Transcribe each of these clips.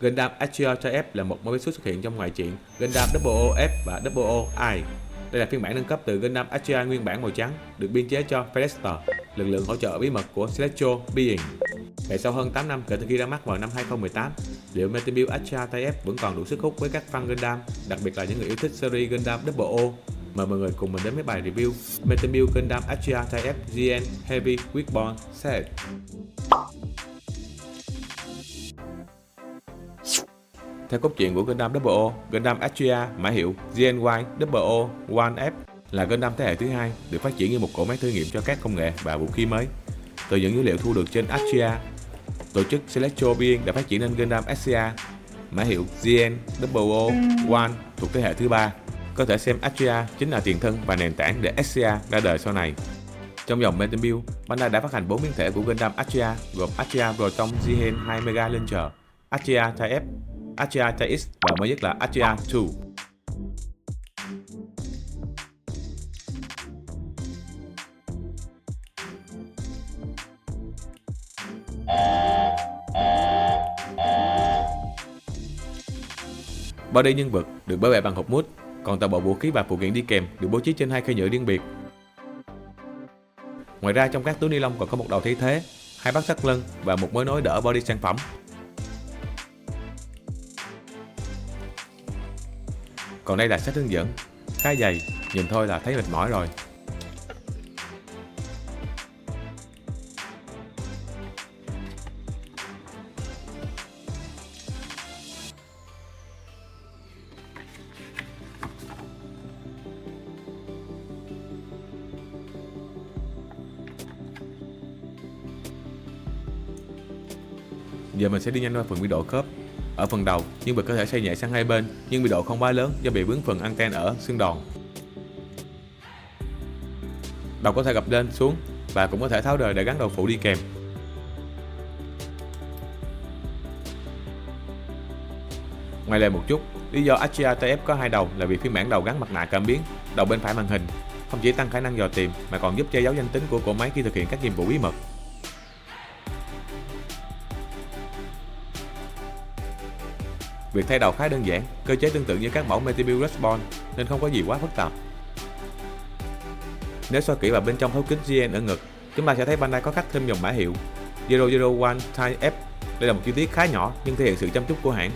Gundam Astrea Type F là một mô xuất hiện trong ngoại truyện Gundam WOF và WOI. Đây là phiên bản nâng cấp từ Gundam Astrea nguyên bản màu trắng, được biên chế cho Fedex, lực lượng hỗ trợ bí mật của Celestial Being. Về sau hơn 8 năm kể từ khi ra mắt vào năm 2018, liệu Metebuild Astrea Type F vẫn còn đủ sức hút với các fan Gundam, đặc biệt là những người yêu thích series Gundam WO. Mời mọi người cùng mình đến với bài review Metebuild Gundam Astrea Type F GN Heavy Quickborn Set. Theo cốt truyện của Gundam WO, Gundam Astrea mã hiệu GNY WO1F là Gundam thế hệ thứ hai, được phát triển như một cỗ máy thử nghiệm cho các công nghệ và vũ khí mới. Từ những dữ liệu thu được trên Astrea, tổ chức Celestial Being đã phát triển nên Gundam Astrea mã hiệu GN WO1 thuộc thế hệ thứ ba. Có thể xem Astrea chính là tiền thân và nền tảng để Astrea ra đời sau này. Trong dòng Metebuild, Bandai đã phát hành 4 biến thể của Gundam Astrea gồm Astrea Proton Zihen 2 Mega Launcher, Astrea Type F, Astrea Type X và mới nhất là Astrea 2. Body nhân vật được bảo vệ bằng hộp mút, còn toàn bộ vũ khí và phụ kiện đi kèm được bố trí trên hai khay nhựa riêng biệt. Ngoài ra trong các túi ni lông còn có một đầu thay thế, hai bát thắt lưng và một mối nối đỡ body sản phẩm. Còn đây là sách hướng dẫn, khá dày, nhìn thôi là thấy mệt mỏi rồi. Giờ mình sẽ đi nhanh qua phần biên độ khớp. Ở phần đầu, nhân vật có thể xoay nhẹ sang hai bên, nhưng biên độ không quá lớn do bị vướng phần anten ở xương đòn. Đầu có thể gập lên xuống và cũng có thể tháo rời để gắn đầu phụ đi kèm. Ngoài lề một chút, lý do Astrea Type F có hai đầu là vì phiên bản đầu gắn mặt nạ cảm biến, đầu bên phải màn hình, không chỉ tăng khả năng dò tìm mà còn giúp che giấu danh tính của cỗ máy khi thực hiện các nhiệm vụ bí mật. Việc thay đầu khá đơn giản, cơ chế tương tự như các mẫu Metebuild Respawn nên không có gì quá phức tạp. Nếu soi kỹ vào bên trong thấu kính GN ở ngực, chúng ta sẽ thấy Bandai có khắc thêm dòng mã hiệu 001 Type F. Đây là một chi tiết khá nhỏ nhưng thể hiện sự chăm chút của hãng.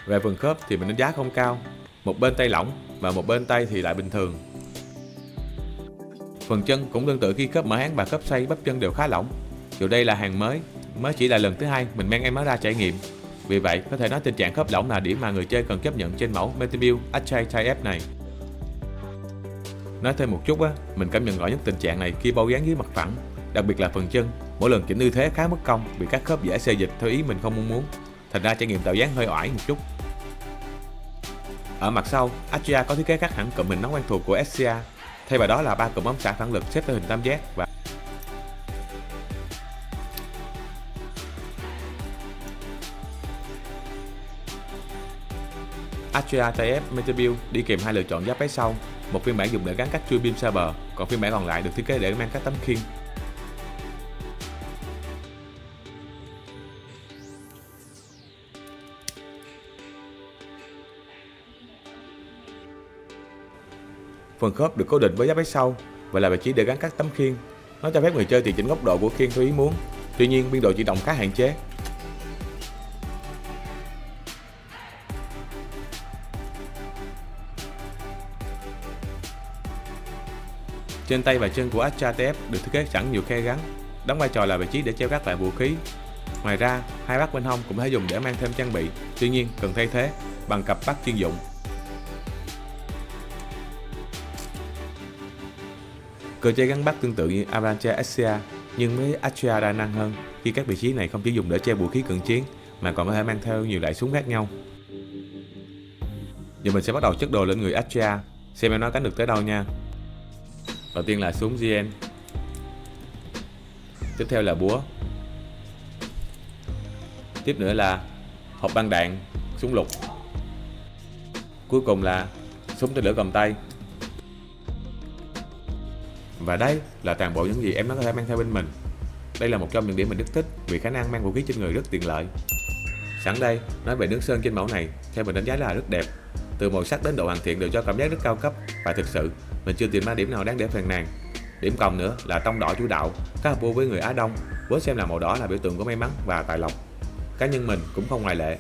Về phần khớp thì mình đánh giá không cao, một bên tay lỏng và một bên tay thì lại bình thường. Phần chân cũng tương tự khi khớp mở háng và khớp xoay bắp chân đều khá lỏng. Dù đây là hàng mới chỉ là lần thứ hai mình mang em nó ra trải nghiệm. Vì vậy, có thể nói tình trạng khớp lỏng là điểm mà người chơi cần chấp nhận trên mẫu Metebuild Astrea Type F này. Nói thêm một chút mình cảm nhận rõ nhất tình trạng này khi bao dán dưới mặt phẳng, đặc biệt là phần chân. Mỗi lần chỉnh tư thế khá mất công vì các khớp dễ xê dịch theo ý mình không mong muốn, thành ra trải nghiệm tạo dáng hơi oải một chút. Ở mặt sau, Astrea có thiết kế khác hẳn cụm hình nón quen thuộc của Astrea, thay vào đó là 3 cụm ống xả phản lực xếp theo hình tam giác và Astrea Type F Metebuild đi kèm hai lựa chọn giáp váy sau, một phiên bản dùng để gắn các chui beam saber, còn phiên bản còn lại được thiết kế để mang các tấm khiên. Phần khớp được cố định với giáp váy sau và là vị trí để gắn các tấm khiên. Nó cho phép người chơi tùy chỉnh góc độ của khiên theo ý muốn. Tuy nhiên, biên độ chuyển động khá hạn chế. Trên tay và chân của Astrea Type F được thiết kế sẵn nhiều khe gắn, đóng vai trò là vị trí để treo gác lại vũ khí. Ngoài ra, hai bát bên hông cũng có thể dùng để mang thêm trang bị, tuy nhiên cần thay thế bằng cặp bát chuyên dụng. Cơ chế gắn bát tương tự như Avalanche Astrea, nhưng với Astrea đa năng hơn khi các vị trí này không chỉ dùng để treo vũ khí cận chiến mà còn có thể mang theo nhiều loại súng khác nhau. Giờ mình sẽ bắt đầu chất đồ lên người Astrea, xem em nó cánh được tới đâu nha. Đầu tiên là súng GN, tiếp theo là búa, tiếp nữa là hộp băng đạn, súng lục, cuối cùng là súng tên lửa cầm tay. Và đây là toàn bộ những gì em nó có thể mang theo bên mình. Đây là một trong những điểm mình rất thích vì khả năng mang vũ khí trên người rất tiện lợi. Sẵn đây, nói về nước sơn trên mẫu này, theo mình đánh giá là rất đẹp. Từ màu sắc đến độ hoàn thiện đều cho cảm giác rất cao cấp và thực sự mình chưa tìm ra điểm nào đáng để phàn nàn. Điểm cộng nữa là tông đỏ chủ đạo, khá hợp gu với người Á Đông, vốn xem là màu đỏ là biểu tượng của may mắn và tài lộc. Cá nhân mình cũng không ngoại lệ.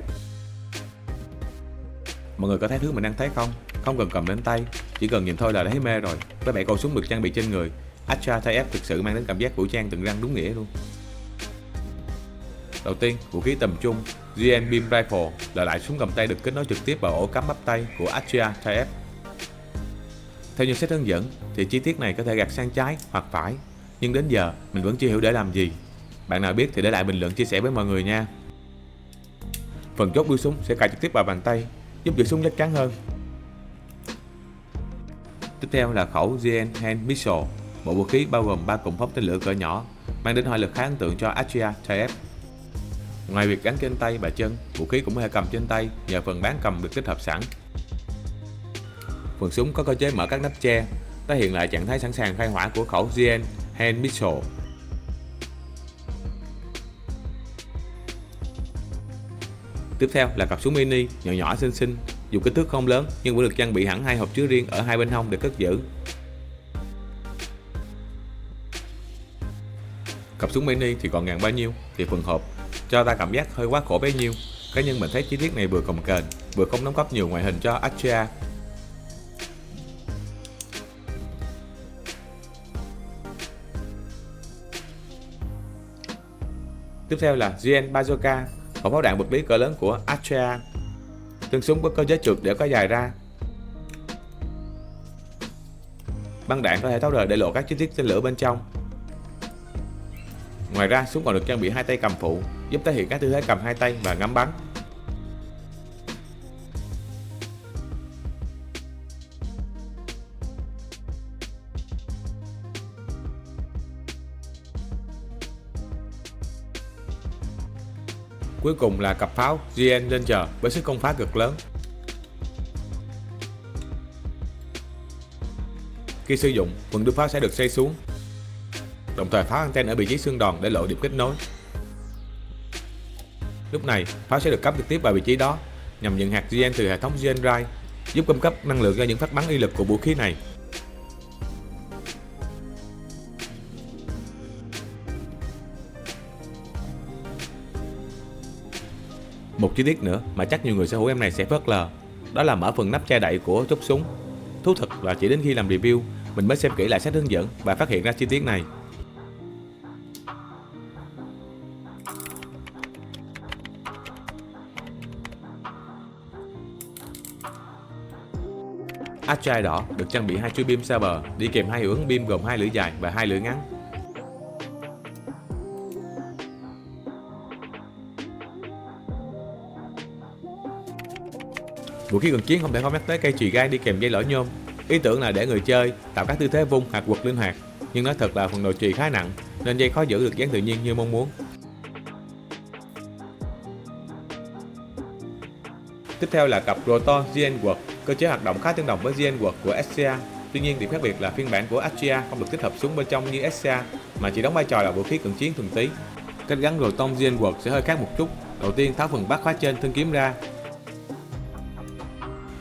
Mọi người có thấy thứ mình đang thấy không? Không cần cầm lên tay, chỉ cần nhìn thôi là đã thấy mê rồi. Với 7 khẩu súng được trang bị trên người, Astra TF thực sự mang đến cảm giác vũ trang từng răng đúng nghĩa luôn. Đầu tiên, vũ khí tầm trung GN Beam Rifle là loại súng cầm tay được kết nối trực tiếp vào ổ cắm bắp tay của Astra TF. Theo như sách hướng dẫn thì chi tiết này có thể gạt sang trái hoặc phải, nhưng đến giờ mình vẫn chưa hiểu để làm gì. Bạn nào biết thì để lại bình luận chia sẻ với mọi người nha. Phần chốt đuôi súng sẽ cài trực tiếp vào bàn tay, giúp giữ súng chắc chắn hơn. Tiếp theo là khẩu GN Hand Missile, bộ vũ khí bao gồm 3 cụm phóng tên lửa cỡ nhỏ, mang đến hỏa lực khá ấn tượng cho Astra TF. Ngoài việc gắn trên tay và chân, vũ khí cũng có thể cầm trên tay nhờ phần bán cầm được tích hợp sẵn. Phần súng có cơ chế mở các nắp che, thể hiện lại trạng thái sẵn sàng khai hỏa của khẩu GN Hand Missile. Tiếp theo là cặp súng mini nhỏ nhỏ xinh xinh, dù kích thước không lớn nhưng vẫn được trang bị hẳn 2 hộp chứa riêng ở hai bên hông để cất giữ. Cặp súng mini thì còn ngàn bao nhiêu thì phần hộp cho ta cảm giác hơi quá khổ bấy nhiêu. Cá nhân mình thấy chi tiết này vừa cồng kềnh, vừa không đóng góp nhiều ngoại hình cho Astra. Tiếp theo là GN Bazooka, khẩu pháo đạn vật lý cỡ lớn của Astra. Thân súng có cơ chế trượt để có dài ra. Băng đạn có thể tháo rời để lộ các chi tiết tên lửa bên trong. Ngoài ra, súng còn được trang bị 2 tay cầm phụ, giúp thể hiện các tư thế cầm 2 tay và ngắm bắn. Cuối cùng là cặp pháo GN Ranger với sức công phá cực lớn. Khi sử dụng, phần đuôi pháo sẽ được xoay xuống, đồng thời pháo anten ở vị trí xương đòn để lộ điểm kết nối. Lúc này, pháo sẽ được cắm trực tiếp vào vị trí đó nhằm nhận hạt GN từ hệ thống GN Rai, giúp cung cấp năng lượng cho những phát bắn uy lực của vũ khí này. Một chi tiết nữa mà chắc nhiều người sở hữu em này sẽ phớt lờ, đó là mở phần nắp che đậy của chốt súng. Thú thật là chỉ đến khi làm review, mình mới xem kỹ lại sách hướng dẫn và phát hiện ra chi tiết này. Astra đỏ được trang bị 2 chuôi beam saber đi kèm 2 hiệu ứng beam gồm 2 lưỡi dài và 2 lưỡi ngắn. Vũ khí gần chiến không thể không nhắc tới cây chùy gai đi kèm dây lõi nhôm. Ý tưởng là để người chơi tạo các tư thế vung hoặc quật linh hoạt, nhưng nói thật là phần đầu chùy khá nặng nên dây khó giữ được dáng tự nhiên như mong muốn. Tiếp theo là cặp Rotor GN Quật, cơ chế hoạt động khá tương đồng với GN Quật của Astra. Tuy nhiên điểm khác biệt là phiên bản của Astra không được tích hợp súng bên trong như Astra mà chỉ đóng vai trò là vũ khí cận chiến thuần túy. Cách gắn Rotor GN Quật sẽ hơi khác một chút. Đầu tiên tháo phần bát khóa trên thân kiếm ra,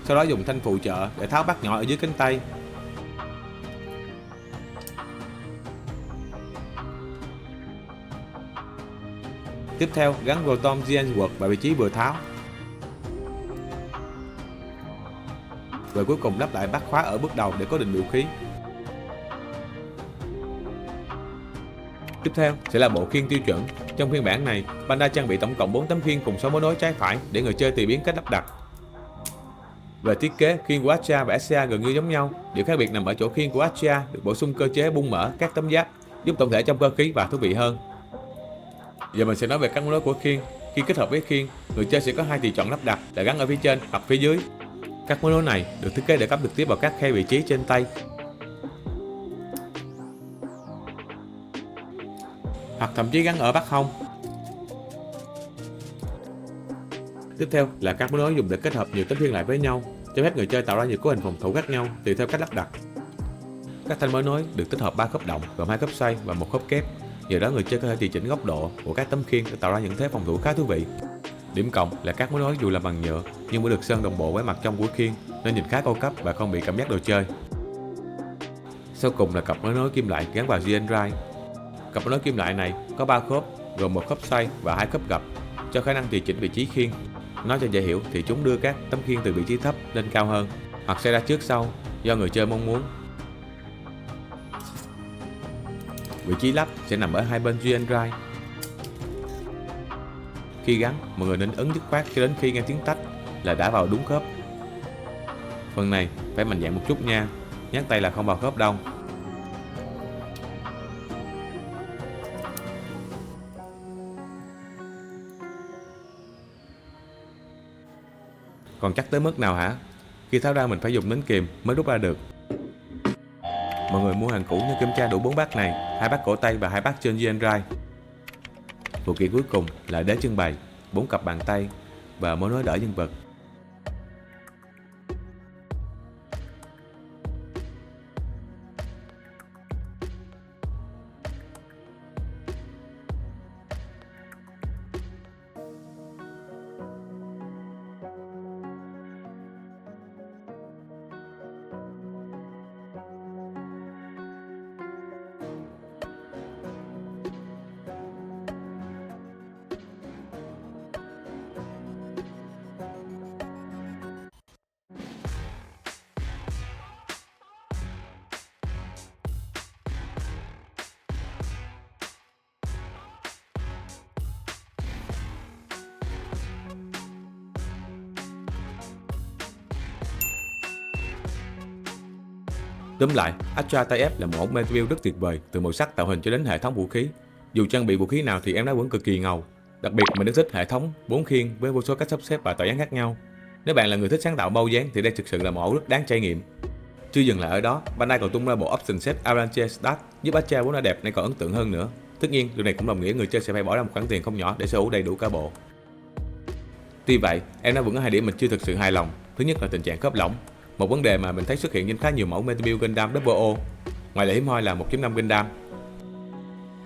sau đó dùng thanh phụ trợ để tháo bát nhỏ ở dưới cánh tay. Tiếp theo gắn Rotom GN Quật vào vị trí vừa tháo. Rồi cuối cùng lắp lại bát khóa ở bước đầu để cố định vũ khí. Tiếp theo sẽ là bộ khiên tiêu chuẩn. Trong phiên bản này, Bandai trang bị tổng cộng 4 tấm khiên cùng 6 mối nối trái phải để người chơi tùy biến cách lắp đặt. Về thiết kế, khiên của Astra và Astra gần như giống nhau. Điểm khác biệt nằm ở chỗ khiên của Astra được bổ sung cơ chế bung mở các tấm giáp, giúp tổng thể trong cơ khí và thú vị hơn. Giờ mình sẽ nói về các mối nối của khiên. Khi kết hợp với khiên, người chơi sẽ có 2 tùy chọn lắp đặt là gắn ở phía trên hoặc phía dưới. Các mối nối này được thiết kế để cắm trực tiếp vào các khe vị trí trên tay, hoặc thậm chí gắn ở bát hông. Tiếp theo là các mối nối dùng để kết hợp nhiều tấm khiên lại với nhau, cho phép người chơi tạo ra nhiều cấu hình phòng thủ khác nhau tùy theo cách lắp đặt. Các thanh mối nối được tích hợp 3 khớp động gồm 2 khớp xoay và 1 khớp kép. Nhờ đó người chơi có thể điều chỉnh góc độ của các tấm khiên để tạo ra những thế phòng thủ khá thú vị. Điểm cộng là các mối nối dù làm bằng nhựa nhưng vẫn được sơn đồng bộ với mặt trong của khiên nên nhìn khá cao cấp và không bị cảm giác đồ chơi. Sau cùng là cặp nối nối kim loại gắn vào GN Drive. Cặp nối nối kim loại này có 3 khớp, gồm một khớp xoay và 2 khớp gập, cho khả năng tùy chỉnh vị trí khiên. Nói cho dễ hiểu thì chúng đưa các tấm khiên từ vị trí thấp lên cao hơn, hoặc xoay ra trước sau do người chơi mong muốn. Vị trí lắp sẽ nằm ở hai bên GN Drive. Khi gắn, mọi người nên ấn dứt khoát cho đến khi nghe tiếng tách là đã vào đúng khớp. Phần này phải mạnh dạn một chút nha, nhắc tay là không vào khớp đâu. Còn chắc tới mức nào hả? Khi tháo ra mình phải dùng nến kìm mới rút ra được. Mọi người mua hàng cũ nên kiểm tra đủ 4 bát này, 2 bát cổ tay và 2 bát trên GN Drive. Phụ kiện cuối cùng là đế trưng bày, 4 cặp bàn tay và mối nối đỡ nhân vật. Tóm lại, Astra TF là một mẫu material rất tuyệt vời, từ màu sắc tạo hình cho đến hệ thống vũ khí. Dù trang bị vũ khí nào thì em nó vẫn cực kỳ ngầu. Đặc biệt mình rất thích hệ thống 4 khiên với vô số cách sắp xếp và tạo dáng khác nhau. Nếu bạn là người thích sáng tạo bao dáng thì đây thực sự là một mẫu rất đáng trải nghiệm. Chưa dừng lại ở đó, Bandai còn tung ra bộ option set Avalanche Start giúp Astra vốn đã đẹp nay còn ấn tượng hơn nữa. Tất nhiên, điều này cũng đồng nghĩa người chơi sẽ phải bỏ ra một khoản tiền không nhỏ để sở hữu đầy đủ cả bộ. Tuy vậy, em nó vẫn có hai điểm mình chưa thực sự hài lòng. Thứ nhất là tình trạng khớp lỏng, một vấn đề mà mình thấy xuất hiện trên khá nhiều mẫu Metal Gundam Double O, ngoài lệ hiếm hoi là 1.5 Gundam.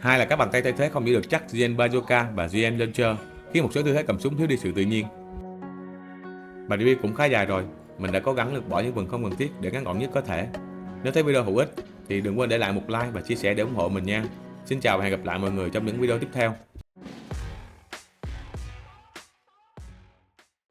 Hai là các bàn tay thay thế không giữ được chắc GN Bazooka và GN Launcher, khiến một số tư thế cầm súng thiếu đi sự tự nhiên. Bài review cũng khá dài rồi, mình đã cố gắng lược bỏ những phần không cần thiết để ngắn gọn nhất có thể. Nếu thấy video hữu ích thì đừng quên để lại một like và chia sẻ để ủng hộ mình nha. Xin chào và hẹn gặp lại mọi người trong những video tiếp theo.